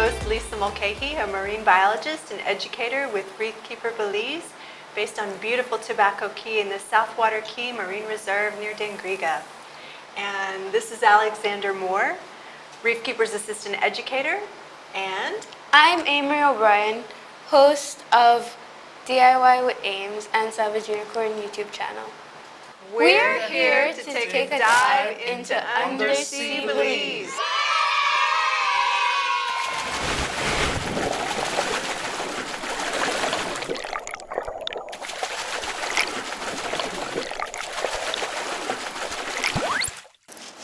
host Lisa Mulcahy, a marine biologist and educator with Reefkeeper Belize, based on beautiful Tobacco Key in the Southwater Key Marine Reserve near Dangriga. And this is Alexander Moore, Reefkeeper's assistant educator, and I'm Amy O'Brien, host of DIY with Ames and Savage Unicorn YouTube channel. we're here to take a dive into Undersea Belize.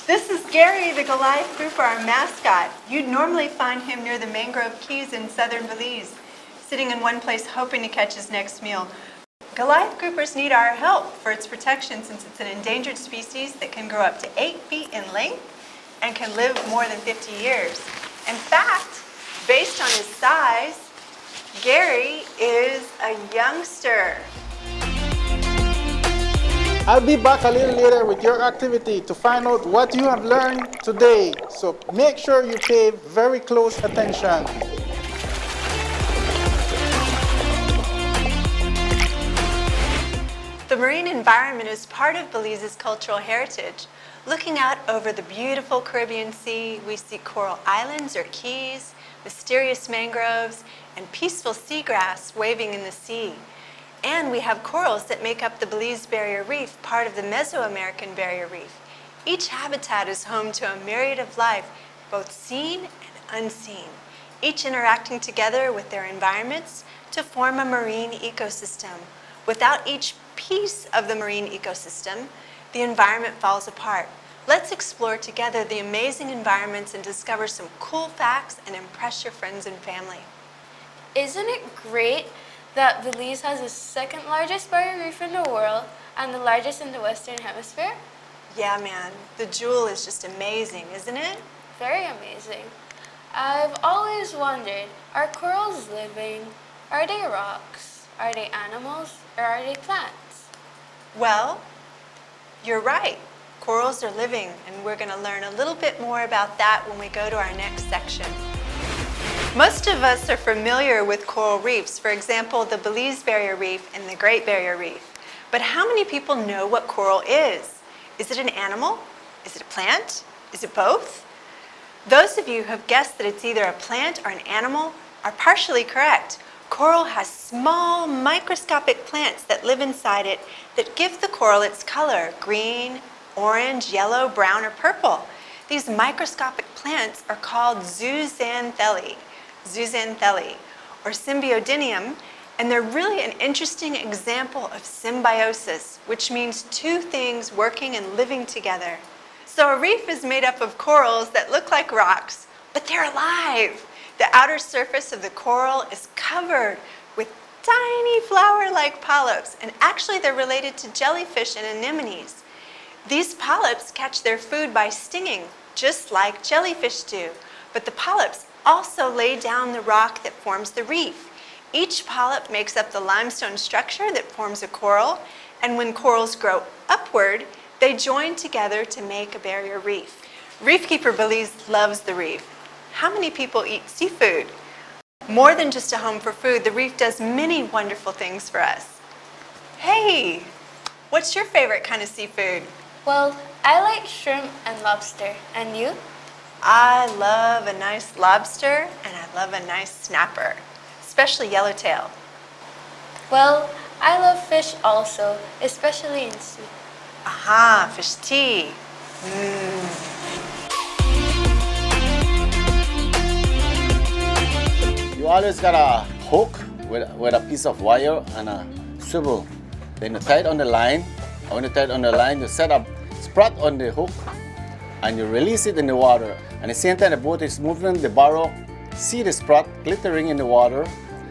This is Gary, the Goliath grouper, our mascot. You'd normally find him near the mangrove keys in southern Belize, sitting in one place hoping to catch his next meal. Goliath groupers need our help for its protection since it's an endangered species that can grow up to 8 feet in length and can live more than 50 years. In fact, based on his size, Gary is a youngster. I'll be back a little later with your activity to find out what you have learned today. So make sure you pay very close attention. The marine environment is part of Belize's cultural heritage. Looking out over the beautiful Caribbean Sea, we see coral islands or keys, mysterious mangroves, and peaceful seagrass waving in the sea. And we have corals that make up the Belize Barrier Reef, part of the Mesoamerican Barrier Reef. Each habitat is home to a myriad of life, both seen and unseen, each interacting together with their environments to form a marine ecosystem. Without each piece of the marine ecosystem, the environment falls apart. Let's explore together the amazing environments and discover some cool facts and impress your friends and family. Isn't it great that Belize has the second largest barrier reef in the world and the largest in the Western Hemisphere? Yeah, man, the jewel is just amazing, isn't it? Very amazing. I've always wondered, are corals living? Are they rocks? Are they animals? Or are they plants? Well, you're right. Corals are living, and we're going to learn a little bit more about that when we go to our next section. Most of us are familiar with coral reefs, for example, the Belize Barrier Reef and the Great Barrier Reef. But how many people know what coral is? Is it an animal? Is it a plant? Is it both? Those of you who have guessed that it's either a plant or an animal are partially correct. Coral has small, microscopic plants that live inside it that give the coral its color: green, orange, yellow, brown, or purple. These microscopic plants are called zooxanthellae, or symbiodinium, and they're really an interesting example of symbiosis, which means two things working and living together. So a reef is made up of corals that look like rocks, but they're alive. The outer surface of the coral is covered with tiny flower-like polyps, and actually they're related to jellyfish and anemones. These polyps catch their food by stinging, just like jellyfish do, but the polyps also lay down the rock that forms the reef. Each polyp makes up the limestone structure that forms a coral, and when corals grow upward, they join together to make a barrier reef. Reefkeeper Belize loves the reef. How many people eat seafood? More than just a home for food, the reef does many wonderful things for us. Hey, what's your favorite kind of seafood? Well, I like shrimp and lobster. And you? I love a nice lobster and I love a nice snapper, especially yellowtail. Well, I love fish also, especially in soup. Aha, fish tea. You always got a hook with a piece of wire and a swivel. Then you tie it on the line. And when you tie it on the line, you set up sprat on the hook and you release it in the water. And at the same time the boat is moving, the barrow see the sprat glittering in the water,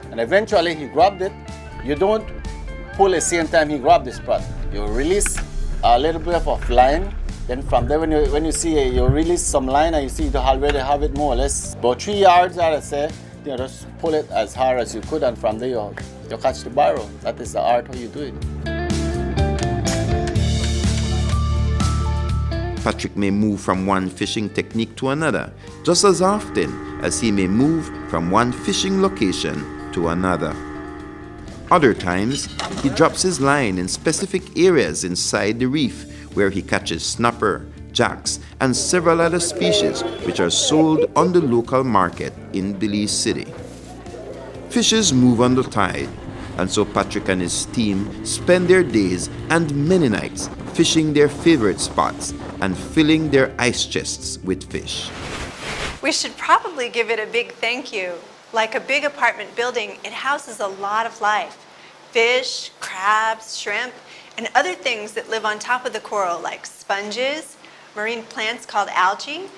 and eventually he grabbed it. You don't pull at the same time he grabbed the sprat. You release a little bit of line. Then from there, when you see you release some line and you see you already have it more or less about 3 yards, I would say. You know, just pull it as hard as you could, and from there you catch the barrow. That is the art how you do it. Patrick may move from one fishing technique to another, just as often as he may move from one fishing location to another. Other times, he drops his line in specific areas inside the reef where he catches snapper, jacks, and several other species which are sold on the local market in Belize City. Fishes move on the tide, and so Patrick and his team spend their days and many nights fishing their favorite spots and filling their ice chests with fish. We should probably give it a big thank you. Like a big apartment building, it houses a lot of life. Fish, crabs, shrimp, and other things that live on top of the coral like sponges, marine plants called algae.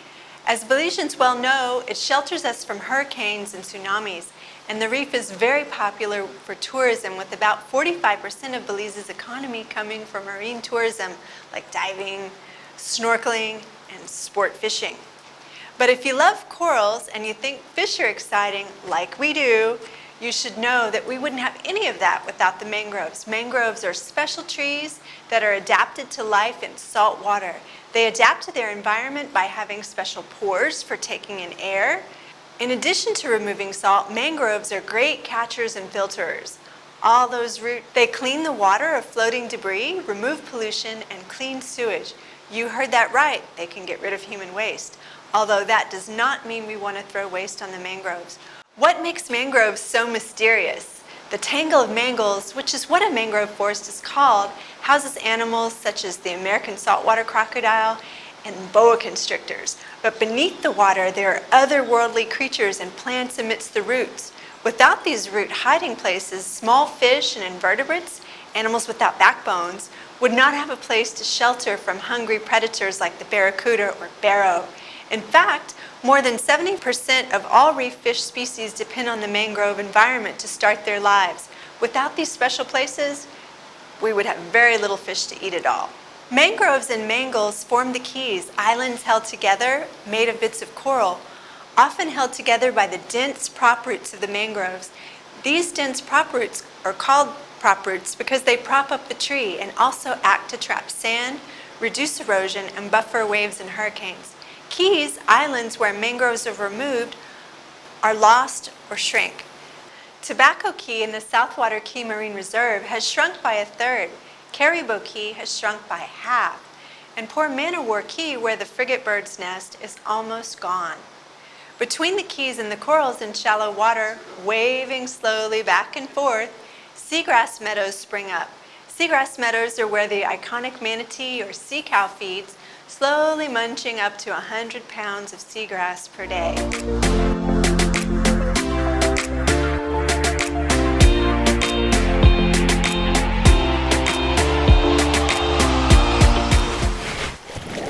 As Belizeans well know, it shelters us from hurricanes and tsunamis, and the reef is very popular for tourism, with about 45% of Belize's economy coming from marine tourism like diving, snorkeling, and sport fishing. But if you love corals and you think fish are exciting, like we do, you should know that we wouldn't have any of that without the mangroves. Mangroves are special trees that are adapted to life in salt water. They adapt to their environment by having special pores for taking in air. In addition to removing salt, mangroves are great catchers and filterers. All those roots, they clean the water of floating debris, remove pollution, and clean sewage. You heard that right, they can get rid of human waste. Although that does not mean we want to throw waste on the mangroves. What makes mangroves so mysterious? The tangle of mangles, which is what a mangrove forest is called, houses animals such as the American saltwater crocodile and boa constrictors. But beneath the water, there are otherworldly creatures and plants amidst the roots. Without these root hiding places, small fish and invertebrates, animals without backbones, would not have a place to shelter from hungry predators like the barracuda or barrow. In fact, more than 70% of all reef fish species depend on the mangrove environment to start their lives. Without these special places, we would have very little fish to eat at all. Mangroves and mangles form the keys, islands held together, made of bits of coral, often held together by the dense prop roots of the mangroves. These dense prop roots are called prop roots because they prop up the tree and also act to trap sand, reduce erosion, and buffer waves and hurricanes. Keys, islands where mangroves are removed, are lost or shrink. Tobacco Key in the Southwater Key Marine Reserve has shrunk by a third. Caribou Key has shrunk by half. And poor Man-o-War Key, where the frigate birds nest, is almost gone. Between the keys and the corals in shallow water, waving slowly back and forth, seagrass meadows spring up. Seagrass meadows are where the iconic manatee or sea cow feeds, slowly munching up to 100 pounds of seagrass per day.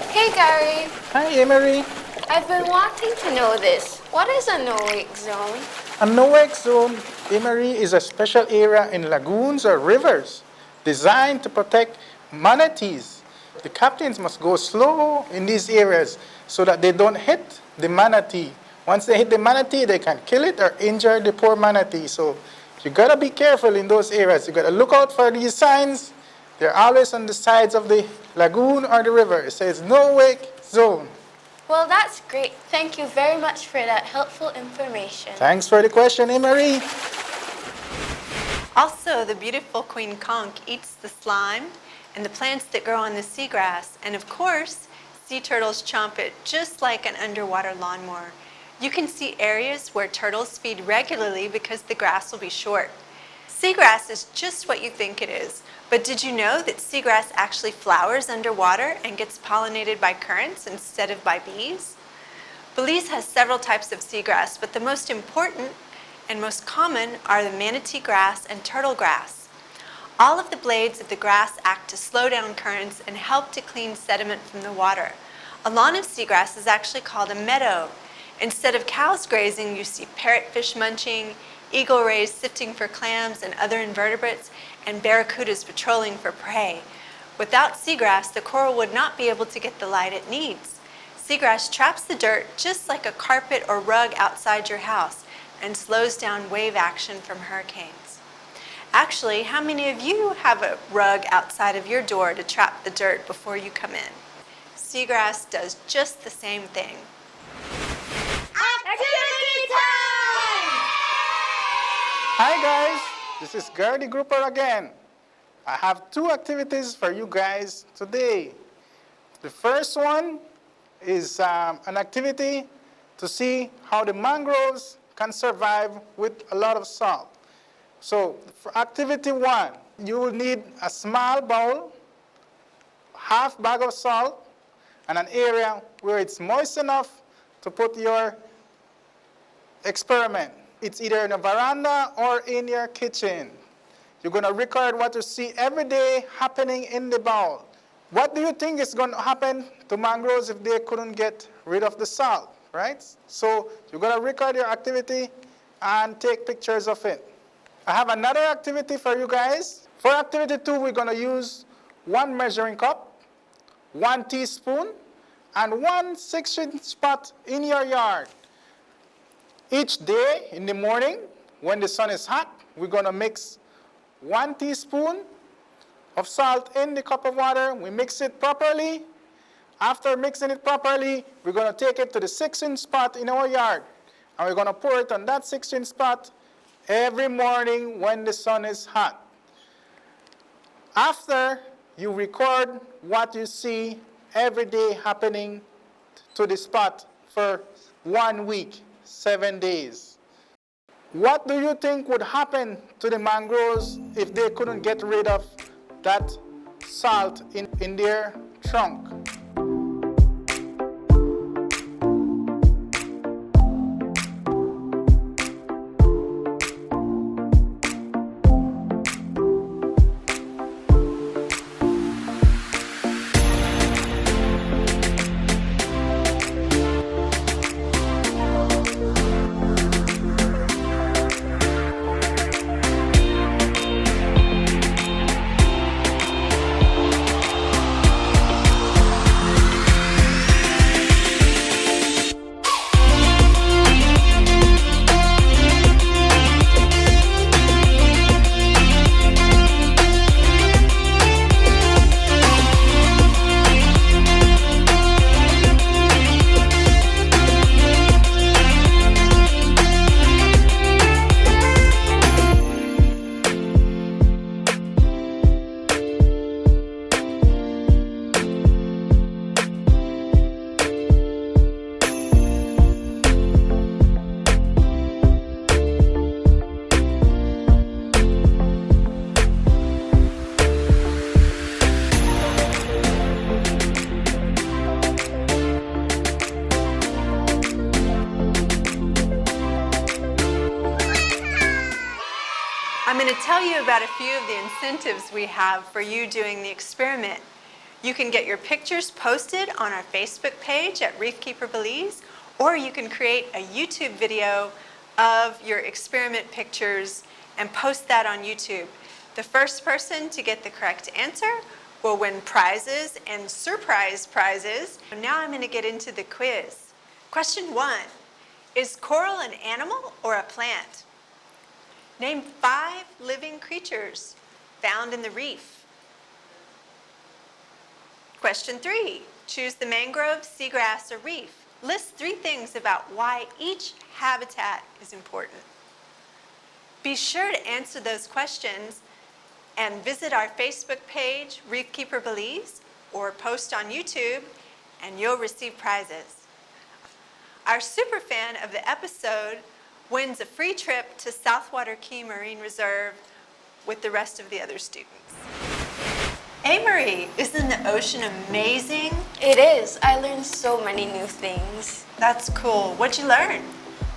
Hey Gary, Hi, Emery. I've been wanting to know this. What is a no-wake zone? A no-wake zone, Emery, is a special area in lagoons or rivers designed to protect manatees. The captains must go slow in these areas so that they don't hit the manatee. Once they hit the manatee, they can kill it or injure the poor manatee. So you gotta be careful in those areas. You gotta look out for these signs. They're always on the sides of the lagoon or the river. It says no wake zone. Well, that's great. Thank you very much for that helpful information. Thanks for the question, Emery. Also, the beautiful queen conch eats the slime and the plants that grow on the seagrass. And of course, sea turtles chomp it just like an underwater lawnmower. You can see areas where turtles feed regularly because the grass will be short. Seagrass is just what you think it is. But did you know that seagrass actually flowers underwater and gets pollinated by currents instead of by bees? Belize has several types of seagrass, but the most important and most common are the manatee grass and turtle grass. All of the blades of the grass act to slow down currents and help to clean sediment from the water. A lawn of seagrass is actually called a meadow. Instead of cows grazing, you see parrotfish munching, eagle rays sifting for clams and other invertebrates, and barracudas patrolling for prey. Without seagrass, the coral would not be able to get the light it needs. Seagrass traps the dirt just like a carpet or rug outside your house and slows down wave action from hurricanes. Actually, how many of you have a rug outside of your door to trap the dirt before you come in? seagrass does just the same thing. Activity time! Hi guys, this is Gertie Grouper again. I have two activities for you guys today. The first one is an activity to see how the mangroves can survive with a lot of salt. So for activity one, you will need a small bowl, half bag of salt, and an area where it's moist enough to put your experiment. It's either in a veranda or in your kitchen. You're going to record what you see every day happening in the bowl. What do you think is going to happen to mangroves if they couldn't get rid of the salt, right? So you're going to record your activity and take pictures of it. I have another activity for you guys. For activity two, we're going to use 1 measuring cup, 1 teaspoon, and 1 6-inch pot in your yard. Each day in the morning, when the sun is hot, we're going to mix 1 teaspoon of salt in the cup of water. We mix it properly. After mixing it properly, we're going to take it to the 6-inch pot in our yard. And we're going to pour it on that 6-inch pot every morning when the sun is hot. After, you record what you see every day happening to the spot for 1 week, 7 days. What do you think would happen to the mangroves if they couldn't get rid of that salt in their trunk? I'm going to tell you about a few of the incentives we have for you doing the experiment. You can get your pictures posted on our Facebook page at Reefkeeper Belize, or you can create a YouTube video of your experiment pictures and post that on YouTube. The first person to get the correct answer will win prizes and surprise prizes. Now I'm going to get into the quiz. Question 1. Is coral an animal or a plant? Name 5 living creatures found in the reef. Question 3. Choose the mangrove, seagrass, or reef. List 3 things about why each habitat is important. Be sure to answer those questions and visit our Facebook page, Reefkeeper Belize, or post on YouTube, and you'll receive prizes. Our super fan of the episode wins a free trip to Southwater Key Marine Reserve with the rest of the other students. Hey Marie, isn't the ocean amazing? It is. I learned so many new things. That's cool. What'd you learn?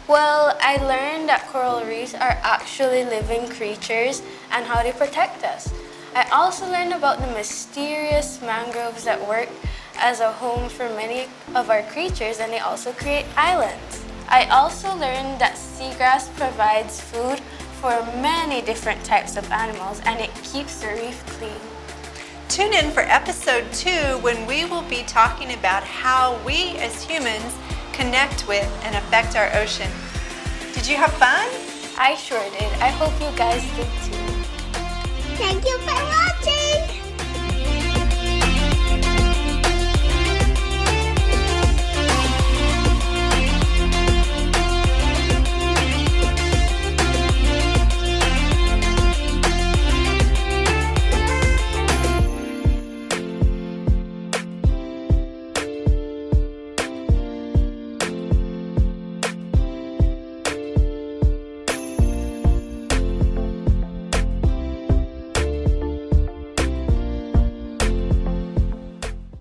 Well, I learned that coral reefs are actually living creatures and how they protect us. I also learned about the mysterious mangroves that work as a home for many of our creatures, and they also create islands. I also learned that seagrass provides food for many different types of animals, and it keeps the reef clean. Tune in for episode 2 when we will be talking about how we as humans connect with and affect our ocean. Did you have fun? I sure did. I hope you guys did too. Thank you for watching!